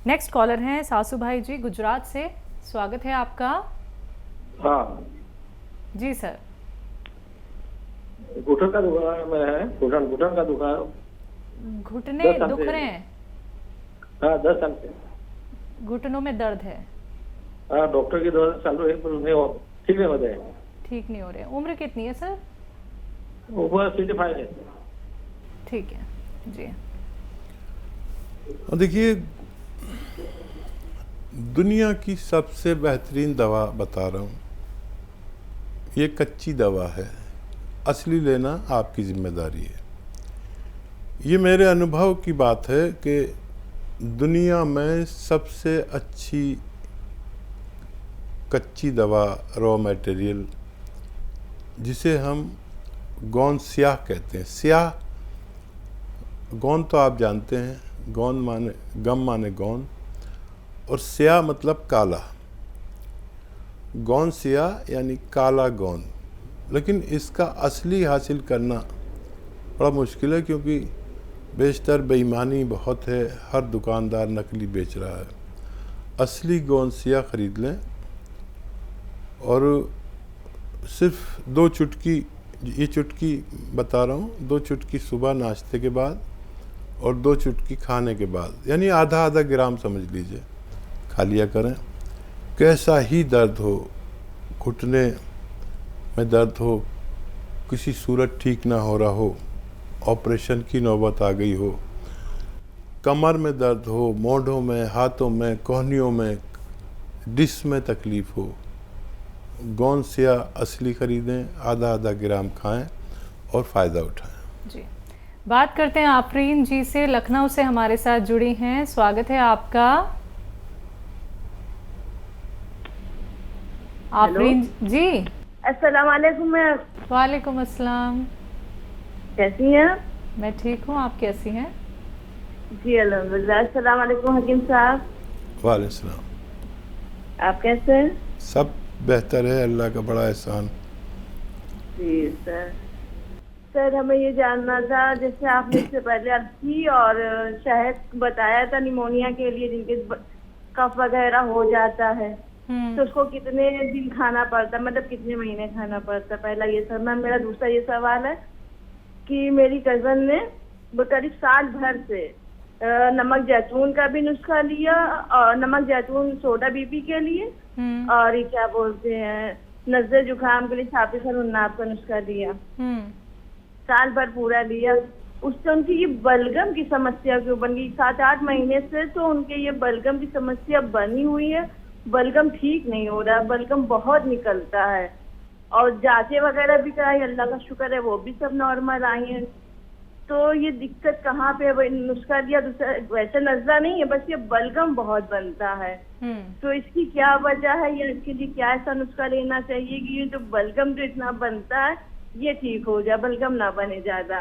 Next collar हैं सासू भाई जी गुजरात से। स्वागत है आपका। हाँ, जी सर। घुटन का दुकान में है। घुटन घुटन का दुकान घुटने 10 साल दुख से रहे है। हैं? हाँ, 10 साल से। घुटनों में दर्द है? हाँ, डॉक्टर की दवा चालू है पर नहीं हो, ठीक नहीं होते हैं। ठीक नहीं हो रहे। उम्र कितनी है सर? ऊपर 65 है। ठीक है जी। और देखिए, दुनिया की सबसे बेहतरीन दवा बता रहा हूँ। ये कच्ची दवा है, असली लेना आपकी जिम्मेदारी है। ये मेरे अनुभव की बात है कि दुनिया में सबसे अच्छी कच्ची दवा, रॉ मटेरियल, जिसे हम गोंद स्याह कहते हैं। स्याह, गोंद तो आप जानते हैं, गोंद माने गम माने गोंद, और स्याह मतलब काला। गोंद स्याह यानी काला गोंद। लेकिन इसका असली हासिल करना बड़ा मुश्किल है, क्योंकि बेशतर बेईमानी बहुत है। हर दुकानदार नकली बेच रहा है। असली गोंद स्याह खरीद लें और सिर्फ 2 चुटकी, ये चुटकी बता रहा हूँ, 2 चुटकी सुबह नाश्ते के बाद और 2 चुटकी खाने के बाद, यानी आधा आधा ग्राम समझ लीजिए, खा लिया करें। कैसा ही दर्द हो, घुटने में दर्द हो, किसी सूरत ठीक ना हो रहा हो, ऑपरेशन की नौबत आ गई हो, कमर में दर्द हो, मोढ़ों में, हाथों में, कोहनियों में, डिस्क में तकलीफ़ हो, गोंद स्याह असली खरीदें, आधा आधा ग्राम खाएं और फ़ायदा उठाएं। जी, बात करते हैं आफरीन जी से, लखनऊ से हमारे साथ जुड़ी हैं। स्वागत है आपका आफरीन जी। अस्सलाम वालेकुम मैम। वालेकुम अस्सलाम। कैसी हैं? मैं ठीक हूँ, आप कैसी हैं? जी अल्हम्दुलिल्लाह। अस्सलाम वालेकुम हकीम साहब। वालेकुम सलाम। आप कैसे हैं? सब बेहतर है, अल्लाह का बड़ा एहसान। जी सर। सर हमें ये जानना था, जैसे आपने इससे पहले अलसी और शहद बताया था निमोनिया के लिए, जिनके कफ वगैरह हो जाता है, तो उसको कितने दिन खाना पड़ता है, मतलब कितने महीने खाना पड़ता है? पहला ये सर। मैम मेरा दूसरा ये सवाल है कि मेरी कजन ने वो करीब साल भर से नमक जैतून का भी नुस्खा लिया, और नमक जैतून सोडा बीपी के लिए, और ये क्या बोलते हैं नजर जुकाम के लिए छापी उन्नाब का नुस्खा लिया। साल भर पूरा लिया। उससे उनकी ये बलगम की समस्या क्यों बन गई? 7-8 महीने से तो उनके ये बलगम की समस्या बनी हुई है। बलगम ठीक नहीं हो रहा, बलगम बहुत निकलता है, और जांचें वगैरह भी कराई, अल्लाह का शुक्र है वो भी सब नॉर्मल आई हैं। तो ये दिक्कत कहाँ पे है? नुस्खा दिया दूसरा, वैसे नजला नहीं है, बस ये बलगम बहुत बनता है। तो इसकी क्या वजह है, या इसके लिए क्या ऐसा नुस्खा लेना चाहिए कि ये जो बलगम जो इतना बनता है ये ठीक हो जाए, बलगम ना बने ज्यादा?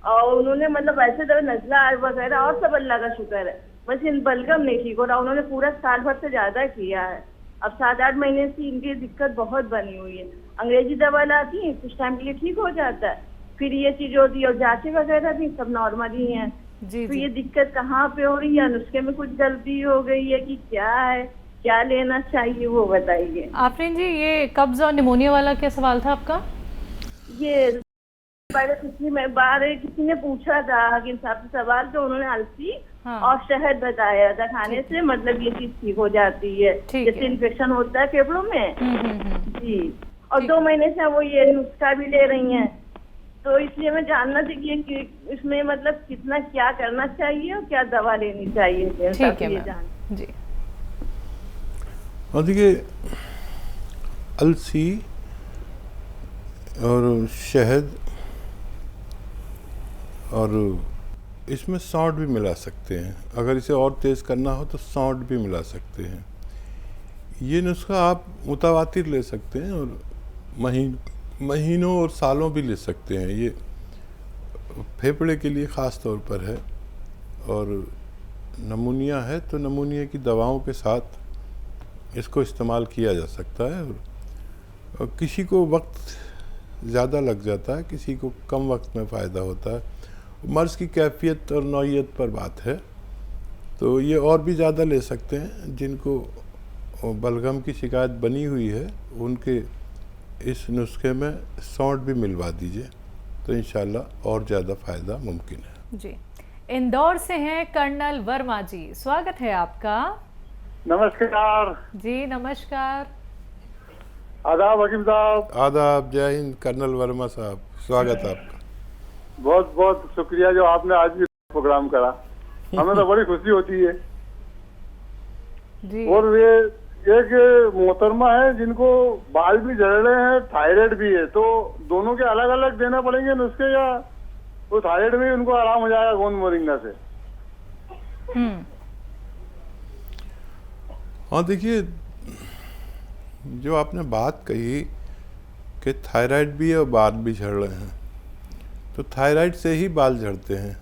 और उन्होंने मतलब वैसे तो नजला वगैरह और सब अल्लाह का शुक्र है, बस इन बलगम नहीं ठीक हो रहा। उन्होंने पूरा साल भर से ज्यादा किया है। अब 7-8 महीने से इनकी दिक्कत बहुत बनी हुई है। अंग्रेजी दवा लाती है, कुछ टाइम के लिए ठीक हो जाता है, फिर ये चीज होती है, और जांचें वगैरह भी सब नॉर्मल ही है। तो ये दिक्कत कहाँ पे हो रही है? नुस्खे में कुछ गलती हो गई है कि क्या है? क्या लेना चाहिए वो बताइए। आफरीन जी, ये कब्ज और निमोनिया वाला क्या सवाल था आपका? ये पहले किसी ने पूछा था हकीम साहब से सवाल, तो उन्होंने अलसी और शहद बताया था खाने से, मतलब ये चीज ठीक हो जाती है, जैसे इन्फेक्शन होता है फेफड़ों में। जी, और 2 महीने से वो ये नुस्खा भी ले रही हैं, तो इसलिए मैं जानना चाहिए कि इसमें मतलब कितना क्या करना चाहिए और क्या दवा लेनी चाहिए। ठीक है मैम जी। और देखिए, अलसी और शहद, और इसमें सौंठ भी मिला सकते हैं। अगर इसे और तेज़ करना हो तो सौंठ भी मिला सकते हैं। ये नुस्खा आप मुतवातिर ले सकते हैं और महीनों और सालों भी ले सकते हैं। ये फेफड़े के लिए ख़ास तौर पर है, और नमूनिया है तो नमूनिया की दवाओं के साथ इसको इस्तेमाल किया जा सकता है। और किसी को वक्त ज़्यादा लग जाता है, किसी को कम वक्त में फ़ायदा होता है। मर्ज़ की कैफियत और नौइयत पर बात है। तो ये और भी ज़्यादा ले सकते हैं। जिनको बलगम की शिकायत बनी हुई है उनके इस नुस्खे में सौंठ भी मिलवा दीजिए, तो इंशाल्लाह और ज़्यादा फ़ायदा मुमकिन है। जी, इंदौर से हैं कर्नल वर्मा जी, स्वागत है आपका। नमस्कार जी नमस्कार। आदाब हकीम साहब। आदाब, जय हिंद कर्नल वर्मा साहब, स्वागत है आपका। बहुत बहुत शुक्रिया जो आपने आज भी प्रोग्राम करा, हमें तो बड़ी खुशी होती है। जी और ये एक मोहतरमा है जिनको बाल भी झड़ रहे हैं, थायराइड भी है, तो दोनों के अलग अलग देना पड़ेंगे नुस्खे, या वो थायराइड में उनको आराम हो जाएगा गोंद मोरिंगा से? हाँ देखिए, जो आपने बात कही कि थायराइड भी है और बाल भी झड़ रहे हैं, तो थायराइड से ही बाल झड़ते हैं,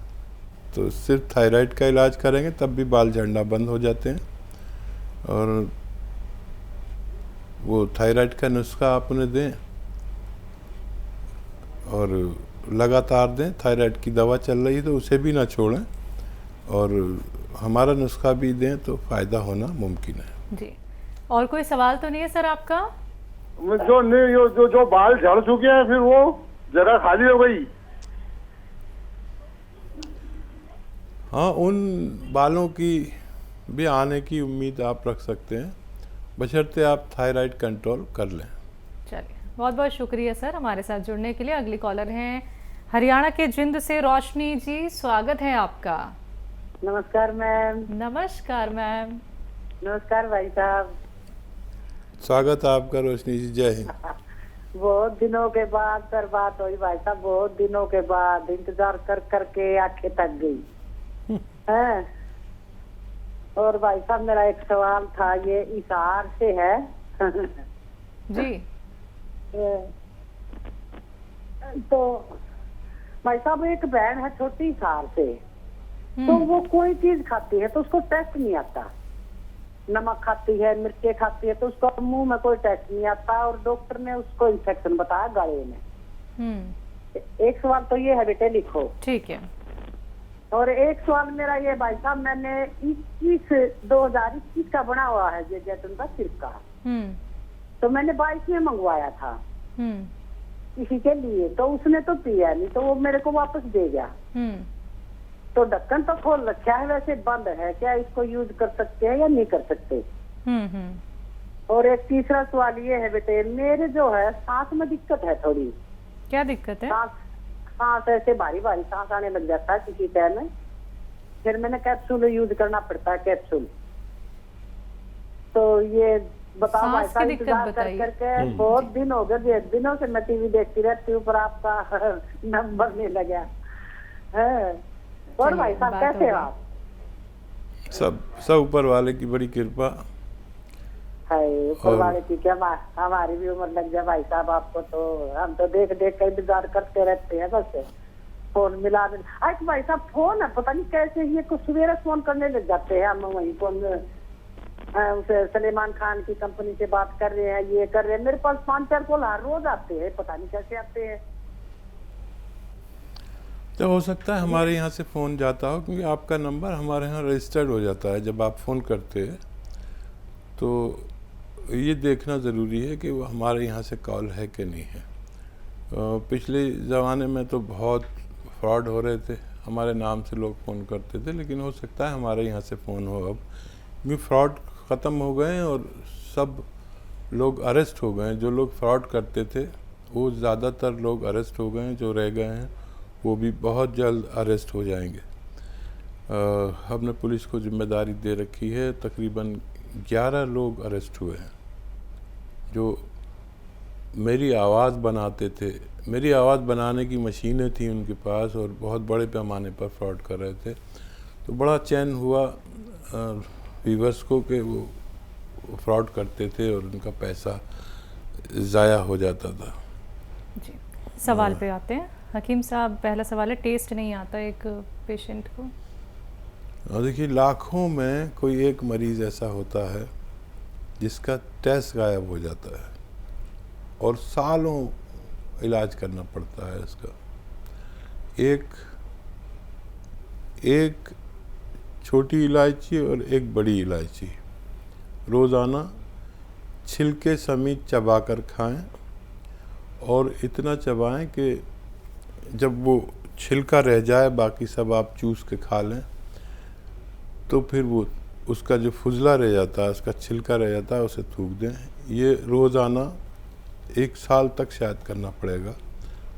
तो सिर्फ थायराइड का इलाज करेंगे तब भी बाल झड़ना बंद हो जाते हैं। और वो थायराइड का नुस्खा आप उन्हें दें और लगातार दें। थायराइड की दवा चल रही है तो उसे भी ना छोड़ें, और हमारा नुस्खा भी दें तो फ़ायदा होना मुमकिन है। जी, और कोई सवाल तो नहीं है सर आपका? जो नहीं, जो बाल झड़ चुके हैं फिर वो जगह खाली हो गई। हाँ, उन बालों की भी आने की उम्मीद आप रख सकते हैं, बशर्ते आप थायराइड कंट्रोल कर लें। चलिए, बहुत बहुत शुक्रिया सर हमारे साथ जुड़ने के लिए। अगली कॉलर हैं हरियाणा के जिंद से रोशनी जी, स्वागत है आपका। नमस्कार मैम। नमस्कार मैम। नमस्कार भाई साहब। स्वागत है आपका रोशनी जी, जय हिंद। बहुत दिनों के बाद सर बात हुई भाई साहब, बहुत दिनों के बाद, इंतजार कर करके आंखें थक गई है। और भाई साहब मेरा एक सवाल था, ये इशार से है जी तो भाई साहब एक बहन है छोटी इशार से, तो वो कोई चीज खाती है तो उसको टेस्ट नहीं आता। नमक खाती है, मिर्चे खाती है, तो उसको मुंह में कोई टेस्ट नहीं आता, और डॉक्टर ने उसको इन्फेक्शन बताया गले में। एक सवाल तो ये है बेटे, लिखो। ठीक है। और एक सवाल मेरा ये भाई साहब, मैंने 2021 का बना हुआ है ये जैतून का सिरका, तो मैंने 22 में मंगवाया था किसी के लिए, तो उसने तो पिया नहीं, तो वो मेरे को वापस दे गया। तो ढक्कन तो खोल रखा है, वैसे बंद है, क्या इसको यूज कर सकते हैं या नहीं कर सकते? और एक तीसरा सवाल ये है बेटे, मेरे जो है सांस में दिक्कत है थोड़ी। क्या दिक्कत है? सांस ऐसे भारी भारी सांस आने लग जाता है किसी टाइम में, फिर मैंने कैप्सूल यूज करना पड़ता है, कैप्सूल। तो ये बताओ भाई साहब, इंतजार कर करके बहुत दिन हो गए, दिनों से मैं टीवी देखती रहती हूँ, पर आपका नंबर नहीं लगा है। और भाई साहब कैसे हो आप? सब ऊपर वाले की बड़ी कृपा है। ऊपर वाले की क्या, हमारी भी उम्र लग जाए भाई साहब आपको, तो हम तो देख देख कर इंतजार करते रहते हैं, बस फोन मिला। आज भाई साहब फोन है, पता नहीं कैसे ये कुछ सवेरे फोन करने लग जाते हैं, हम वही फोन उसे सलेमान खान की कंपनी से बात कर रहे हैं, ये कर रहे हैं, मेरे पास 5-4 कॉल हर रोज आते हैं, पता नहीं कैसे आते हैं। तो हो सकता है हमारे यहाँ से फ़ोन जाता हो, क्योंकि आपका नंबर हमारे यहाँ रजिस्टर्ड हो जाता है जब आप फ़ोन करते हैं, तो ये देखना ज़रूरी है कि वो हमारे यहाँ से कॉल है कि नहीं है। पिछले ज़माने में तो बहुत फ्रॉड हो रहे थे, हमारे नाम से लोग फ़ोन करते थे, लेकिन हो सकता है हमारे यहाँ से फ़ोन हो अब, क्योंकि फ्रॉड ख़त्म हो गए हैं और सब लोग अरेस्ट हो गए हैं। जो लोग फ्रॉड करते थे वो ज़्यादातर लोग अरेस्ट हो गए हैं, जो रह गए हैं वो भी बहुत जल्द अरेस्ट हो जाएंगे। हमने पुलिस को जिम्मेदारी दे रखी है, तकरीबन 11 लोग अरेस्ट हुए हैं जो मेरी आवाज़ बनाते थे। मेरी आवाज़ बनाने की मशीनें थी उनके पास और बहुत बड़े पैमाने पर फ्रॉड कर रहे थे। तो बड़ा चैन हुआ व्यूअर्स को कि वो फ्रॉड करते थे और उनका पैसा ज़ाया हो जाता था। जी, सवाल पे आते हैं हकीम साहब। पहला सवाल है, टेस्ट नहीं आता एक पेशेंट को। देखिए, लाखों में कोई एक मरीज़ ऐसा होता है जिसका टेस्ट गायब हो जाता है और सालों इलाज करना पड़ता है इसका। एक छोटी इलायची और एक बड़ी इलायची रोज़ाना छिलके समेत चबाकर खाएं, और इतना चबाएं कि जब वो छिलका रह जाए, बाकी सब आप चूस के खा लें, तो फिर वो उसका जो फुजला रह जाता है, उसका छिलका रह जाता है, उसे थूक दें। ये रोज़ाना 1 साल तक शायद करना पड़ेगा,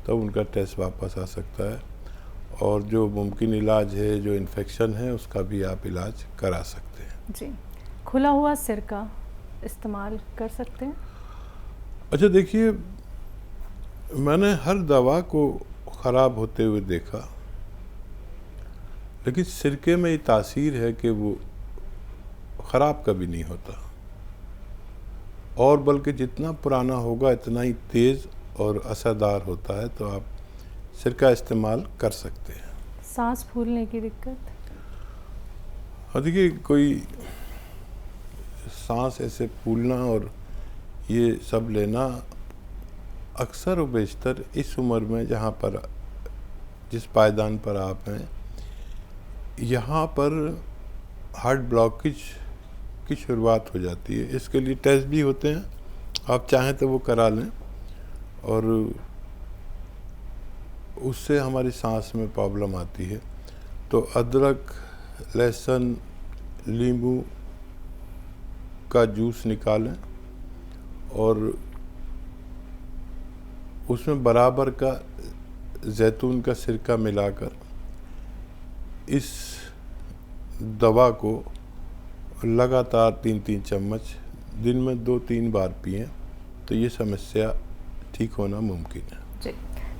तब उनका टेस्ट वापस आ सकता है। और जो मुमकिन इलाज है, जो इन्फेक्शन है, उसका भी आप इलाज करा सकते हैं। जी, खुला हुआ सिरका इस्तेमाल कर सकते हैं? अच्छा देखिए, मैंने हर दवा को ख़राब होते हुए देखा, लेकिन सिरके में ये तासीर है कि वो ख़राब कभी नहीं होता, और बल्कि जितना पुराना होगा इतना ही तेज़ और असरदार होता है। तो आप सिरका इस्तेमाल कर सकते हैं। सांस फूलने की दिक्कत? हाँ देखिए, कोई सांस ऐसे फूलना और ये सब लेना अक्सर व बेशतर इस उम्र में, जहाँ पर जिस पायदान पर आप हैं, यहाँ पर हार्ट ब्लॉकेज की शुरुआत हो जाती है। इसके लिए टेस्ट भी होते हैं, आप चाहें तो वो करा लें, और उससे हमारी सांस में प्रॉब्लम आती है। तो अदरक, लहसुन, नींबू का जूस निकालें और उसमें बराबर का जैतून का सिरका मिलाकर इस दवा को लगातार 3-3 चम्मच दिन में 2-3 बार पिएं, तो ये समस्या ठीक होना मुमकिन है। जी,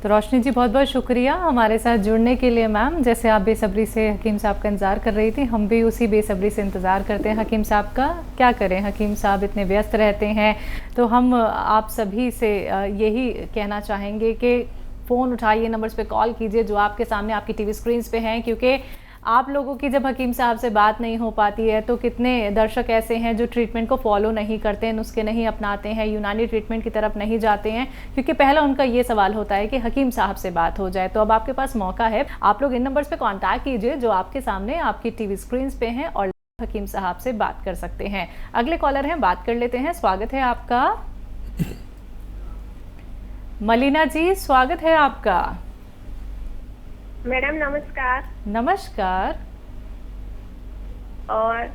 तो रोशनी जी बहुत बहुत शुक्रिया हमारे साथ जुड़ने के लिए मैम। जैसे आप बेसब्री से हकीम साहब का इंतज़ार कर रही थी, हम भी उसी बेसब्री से इंतज़ार करते हैं हकीम साहब का। क्या करें, हकीम साहब इतने व्यस्त रहते हैं, तो हम आप सभी से यही कहना चाहेंगे कि फ़ोन उठाइए, नंबर्स पे कॉल कीजिए जो आपके सामने आपकी टीवी स्क्रीन्स पे हैं, क्योंकि आप लोगों की जब हकीम साहब से बात नहीं हो पाती है तो कितने दर्शक ऐसे हैं जो ट्रीटमेंट को फॉलो नहीं करते हैं, नुस्खे नहीं अपनाते हैं, यूनानी ट्रीटमेंट की तरफ नहीं जाते हैं, क्योंकि पहला उनका ये सवाल होता है कि हकीम साहब से बात हो जाए। तो अब आपके पास मौका है, आप लोग इन नंबर्स पे कांटेक्ट कीजिए जो आपके सामने आपकी टीवी स्क्रीन्स पे हैं और हकीम साहब से बात कर सकते हैं। अगले कॉलर हैं, बात कर लेते हैं। स्वागत है आपका। मलिना जी, स्वागत है आपका। मैडम नमस्कार। नमस्कार। और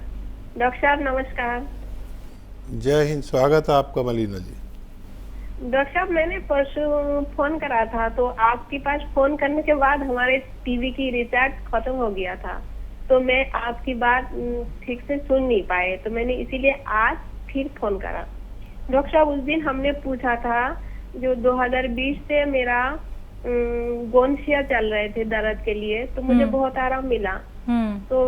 डॉक्टर साहब नमस्कार। जय हिंद, स्वागत है आपका मलिना जी। डॉक्टर साहब, मैंने परसों फोन करा था, तो आपके पास फोन करने के बाद हमारे टीवी की रिचार्ज खत्म हो गया था, तो मैं आपकी बात ठीक से सुन नहीं पाए, तो मैंने इसीलिए आज फिर फोन करा। डॉक्टर साहब, उस दिन हमने पूछा था, जो 2020 से मेरा गोंसिया चल रहे थे दर्द के लिए, तो मुझे बहुत आराम मिला। तो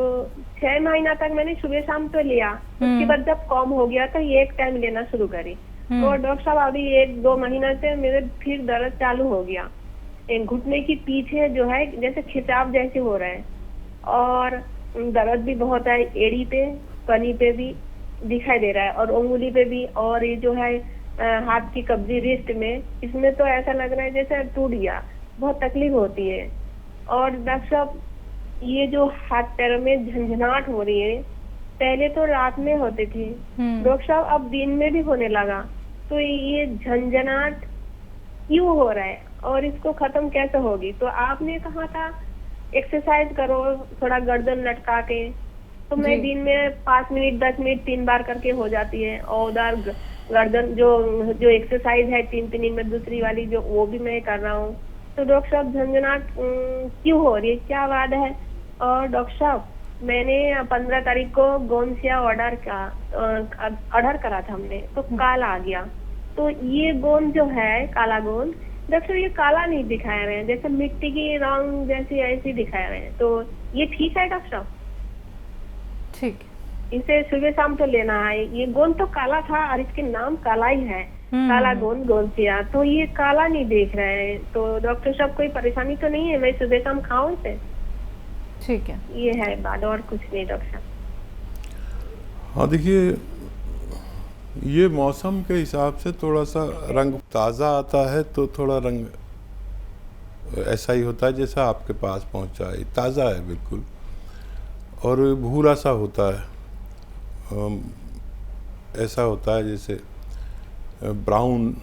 6 महीना तक मैंने सुबह शाम तो लिया, उसके बाद जब कम हो गया तो एक टाइम लेना शुरू करी। तो डॉक्टर साहब, अभी 1-2 महीना से मेरे फिर दर्द चालू हो गया। घुटने की पीछे जो है जैसे खिंचाव जैसे हो रहा है, और दर्द भी बहुत है, एड़ी पे, कनी पे भी दिखाई दे रहा है, और उंगली पे भी, और ये जो है हाथ की कब्जी रिस्ट में, इसमें तो ऐसा लग रहा है जैसे टूट गया, बहुत तकलीफ होती है। और डॉक्टर साहब, ये जो हाथ पैरों में झंझनाहट हो रही है, पहले तो रात में होती थी डॉक्टर साहब, अब दिन में भी होने लगा। तो ये झंझनाहट क्यों हो रहा है और इसको खत्म कैसे होगी? तो आपने कहा था एक्सरसाइज करो, थोड़ा गर्दन लटका के, तो मैं दिन में 5 मिनट 10 मिनट 3 बार करके हो जाती है। और उधर गर्दन जो एक्सरसाइज है 3 में दूसरी वाली, जो वो भी मैं कर रहा हूँ। तो डॉक्टर साहब, झंझनाहट क्यों हो रही है, क्या बात है? और डॉक्टर साहब, मैंने 15 तारीख को गोंसिया ऑर्डर करा था हमने, तो काला आ गया। तो ये गोंद जो है, काला गोंद, डॉक्टर ये काला नहीं दिखा रहे हैं, जैसे मिट्टी की रंग जैसी ऐसी दिखा रहे हैं, तो ये ठीक है डॉक्टर साहब? ठीक, इसे सुबह शाम तो लेना है। ये गोंद तो काला था और इसके नाम काला ही है, काला गोंद गोंसिया, तो ये काला नहीं देख रहे हैं। तो डॉक्टर साहब, कोई परेशानी तो नहीं है, मैं सुबह शाम खाऊं इसे? ठीक है, ये है बात, और कुछ नहीं डॉक्टर साहब। हाँ देखिए, ये मौसम के हिसाब से थोड़ा सा रंग ताज़ा आता है, तो थोड़ा रंग ऐसा ही होता है जैसा आपके पास पहुंचा है, ताज़ा है बिल्कुल। और भूरा सा होता है, ऐसा होता है जैसे ब्राउन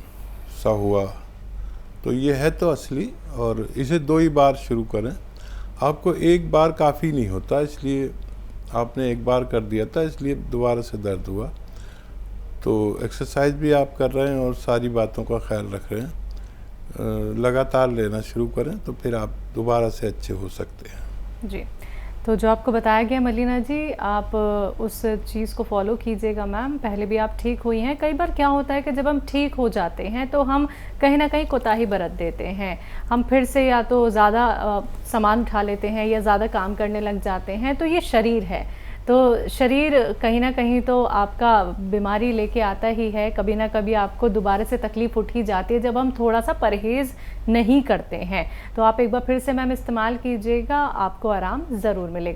सा हुआ। तो ये है तो असली, और इसे 2 ही बार शुरू करें। आपको एक बार काफ़ी नहीं होता, इसलिए आपने एक बार कर दिया था, इसलिए दोबारा से दर्द हुआ। तो एक्सरसाइज भी आप कर रहे हैं और सारी बातों का ख्याल रख रहे हैं, लगातार लेना शुरू करें तो फिर आप दोबारा से अच्छे हो सकते हैं। जी, तो जो आपको बताया गया मलिना जी, आप उस चीज़ को फॉलो कीजिएगा मैम। पहले भी आप ठीक हुई हैं। कई बार क्या होता है कि जब हम ठीक हो जाते हैं तो हम कहीं ना कहीं कोताही बरत देते हैं। हम फिर से या तो ज़्यादा सामान उठा लेते हैं या ज़्यादा काम करने लग जाते हैं। तो ये शरीर है, तो शरीर कहीं ना कहीं तो आपका बीमारी लेके आता ही है। कभी ना कभी आपको दोबारा से तकलीफ़ उठ ही जाती है जब हम थोड़ा सा परहेज़ नहीं करते हैं। तो आप एक बार फिर से मैम इस्तेमाल कीजिएगा, आपको आराम ज़रूर मिलेगा।